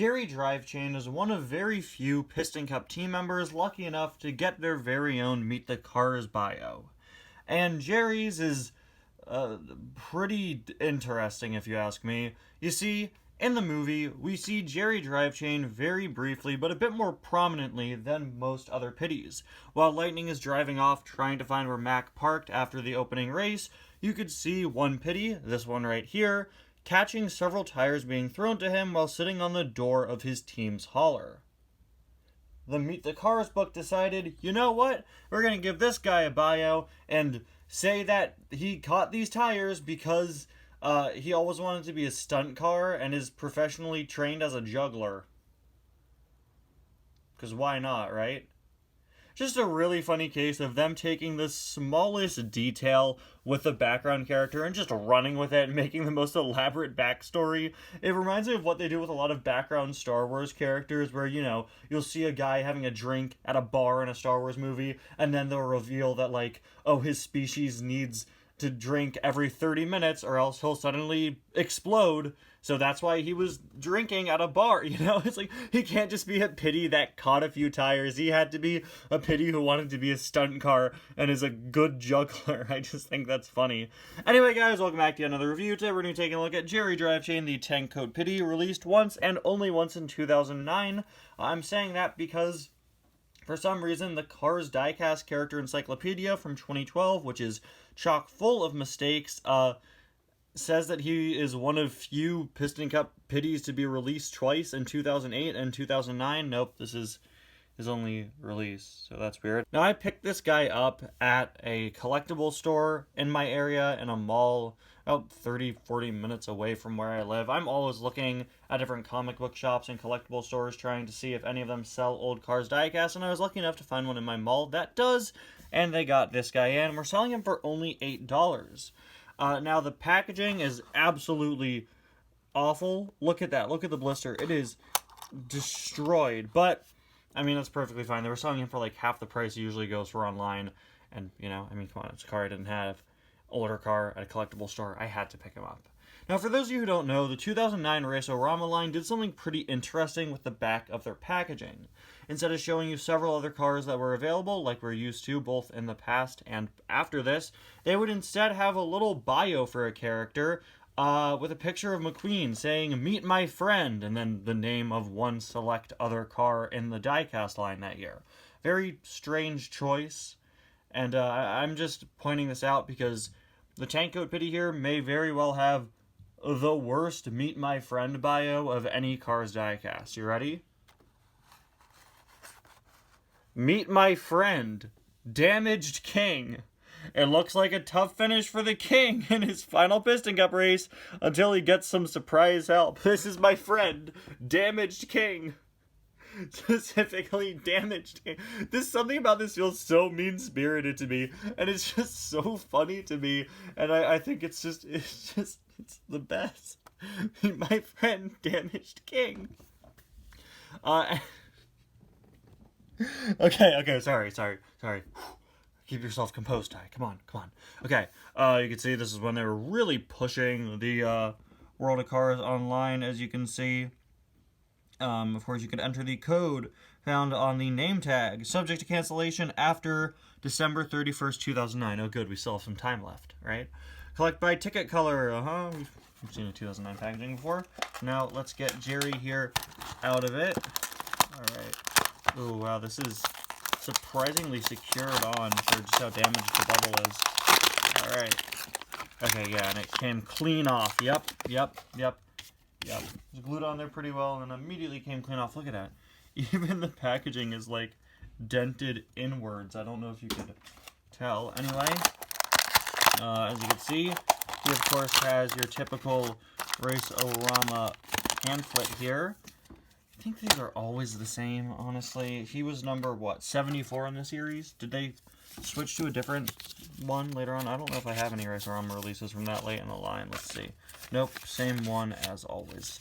Jerry Drivechain is one of very few Piston Cup team members lucky enough to get their very own Meet the Cars bio. And Jerry's is pretty interesting if you ask me. You see, in the movie, we see Jerry Drivechain very briefly, but a bit more prominently than most other Pitties. While Lightning is driving off trying to find where Mac parked after the opening race, you could see one Pitty, this one right here, catching several tires being thrown to him while sitting on the door of his team's hauler. The Meet the Cars book decided, you know what, we're going to give this guy a bio and say that he caught these tires because he always wanted to be a stunt car and is professionally trained as a juggler. Because why not, right? Just a really funny case of them taking the smallest detail with the background character and just running with it and making the most elaborate backstory. It reminds me of what they do with a lot of background Star Wars characters where, you know, you'll see a guy having a drink at a bar in a Star Wars movie and then they'll reveal that, like, oh, his species needs to drink every 30 minutes or else he'll suddenly explode. So that's why he was drinking at a bar, you know? It's like, he can't just be a Pitty that caught a few tires. He had to be a Pitty who wanted to be a stunt car and is a good juggler. I just think that's funny. Anyway, guys, welcome back to another review. Today we're going to be taking a look at Jerry Drivechain, the tank coat Pitty, released once and only once in 2009. I'm saying that because for some reason, the Cars Diecast Character Encyclopedia from 2012, which is chock full of mistakes, says that he is one of few Piston Cup Pitties to be released twice in 2008 and 2009. Nope, this is his only release, so that's weird. Now, I picked this guy up at a collectible store in my area in a mall about 30-40 minutes away from where I live. I'm always looking at different comic book shops and collectible stores trying to see if any of them sell old Cars diecast, and I was lucky enough to find one in my mall that does, and they got this guy in, and we're selling him for only $8. Now, the packaging is absolutely awful. Look at that. Look at the blister. It is destroyed, but I mean, that's perfectly fine. They were selling him for like half the price it usually goes for online, and, you know, I mean, come on, it's a car I didn't have. Older car at a collectible store. I had to pick him up. Now, for those of you who don't know, the 2009 Race-O-Rama line did something pretty interesting with the back of their packaging. Instead of showing you several other cars that were available, like we're used to both in the past and after this, they would instead have a little bio for a character with a picture of McQueen saying, "Meet my friend," and then the name of one select other car in the diecast line that year. Very strange choice. And I'm just pointing this out because the tank coat Pitty here may very well have the worst Meet My Friend bio of any Cars diecast. You ready? Meet my friend, Damaged King. It looks like a tough finish for the King in his final Piston Cup race until he gets some surprise help. This is my friend, Damaged King. Specifically Damaged King. Something about this feels so mean-spirited to me, and it's just so funny to me, and I think it's the best. My friend, Damaged King. Okay, sorry. Keep yourself composed, Ty. Come on. Okay, you can see this is when they were really pushing the World of Cars online, as you can see. Of course, you could enter the code found on the name tag, subject to cancellation after December 31st, 2009. Oh, good, we still have some time left, right? Collect by ticket color, We've seen a 2009 packaging before. Now, let's get Jerry here out of it. Alright. Oh, wow, this is surprisingly secured on for just how damaged the bubble is. Alright. Okay, yeah, and it came clean off. Yep. It was glued on there pretty well, and then immediately came clean off. Look at that. Even the packaging is, like, dented inwards. I don't know if you could tell. Anyway, as you can see, he, of course, has your typical Race-O-Rama pamphlet here. I think these are always the same, honestly. He was number, what, 74 in the series? Did they switch to a different one later on? I don't know if I have any Race-O-Rama releases from that late in the line. Let's see. Nope, same one as always.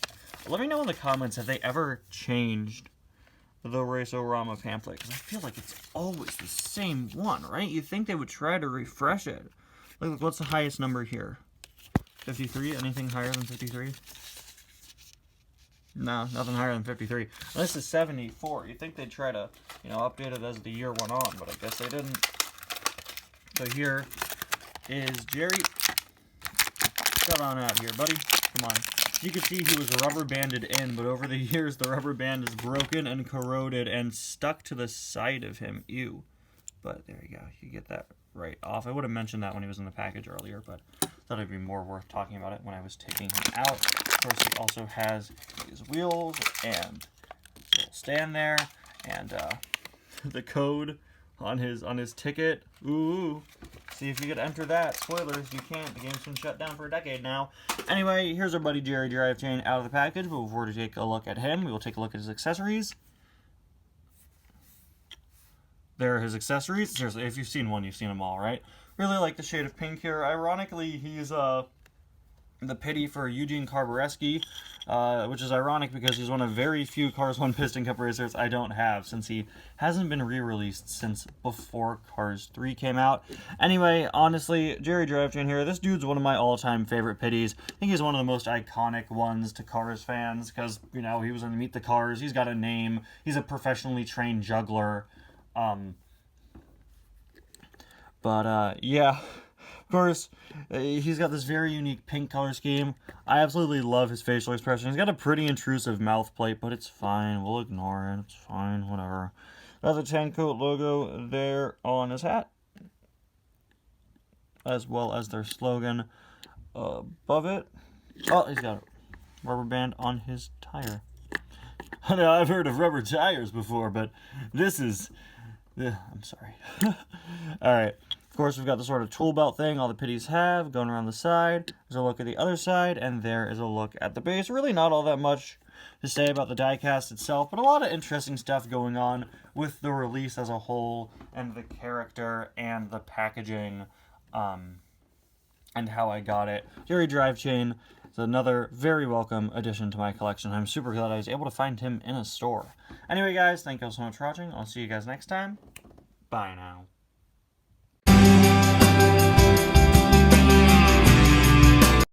Let me know in the comments if they ever changed the Race-O-Rama pamphlet, because I feel like it's always the same one, right? You'd think they would try to refresh it. Look, what's the highest number here? 53? Anything higher than 53? No, nothing higher than 53. This is 74. You'd think they'd try to, update it as the year went on, but I guess they didn't. So here is Jerry. Come on out here, buddy. Come on. You can see he was rubber banded in, but over the years the rubber band is broken and corroded and stuck to the side of him. Ew. But there you go. You get that right off. I would have mentioned that when he was in the package earlier, but thought it'd be more worth talking about it when I was taking him out. Of course, he also has his wheels and a little stand there, and the code on his ticket. Ooh. See if you could enter that. Spoilers, you can't. The game's been shut down for a decade now. Anyway, here's our buddy Jerry Drivechain out of the package. But before we take a look at him, we will take a look at his accessories. There are his accessories. Seriously, if you've seen one, you've seen them all, right? Really like the shade of pink here. Ironically, he's the Pitty for Eugene Carbureski, which is ironic because he's one of very few Cars 1 Piston Cup racers I don't have, since he hasn't been re-released since before Cars 3 came out. Anyway, honestly, Jerry Drivechain here, this dude's one of my all-time favorite Pitties. I think he's one of the most iconic ones to Cars fans, because, he was in Meet the Cars, he's got a name, he's a professionally trained juggler. Yeah. Of course, he's got this very unique pink color scheme. I absolutely love his facial expression. He's got a pretty intrusive mouth plate, but it's fine. We'll ignore it. It's fine. Whatever. Got the tank coat logo there on his hat, as well as their slogan above it. Oh, he's got a rubber band on his tire. I know I've heard of rubber tires before, but this is... I'm sorry. Alright. Of course, we've got the sort of tool belt thing all the Pitties have going around the side. There's a look at the other side, and there is a look at the base. Really not all that much to say about the diecast itself, but a lot of interesting stuff going on with the release as a whole, and the character, and the packaging, and how I got it. Jerry Drivechain is another very welcome addition to my collection. I'm super glad I was able to find him in a store. Anyway, guys, thank you all so much for watching. I'll see you guys next time. Bye now.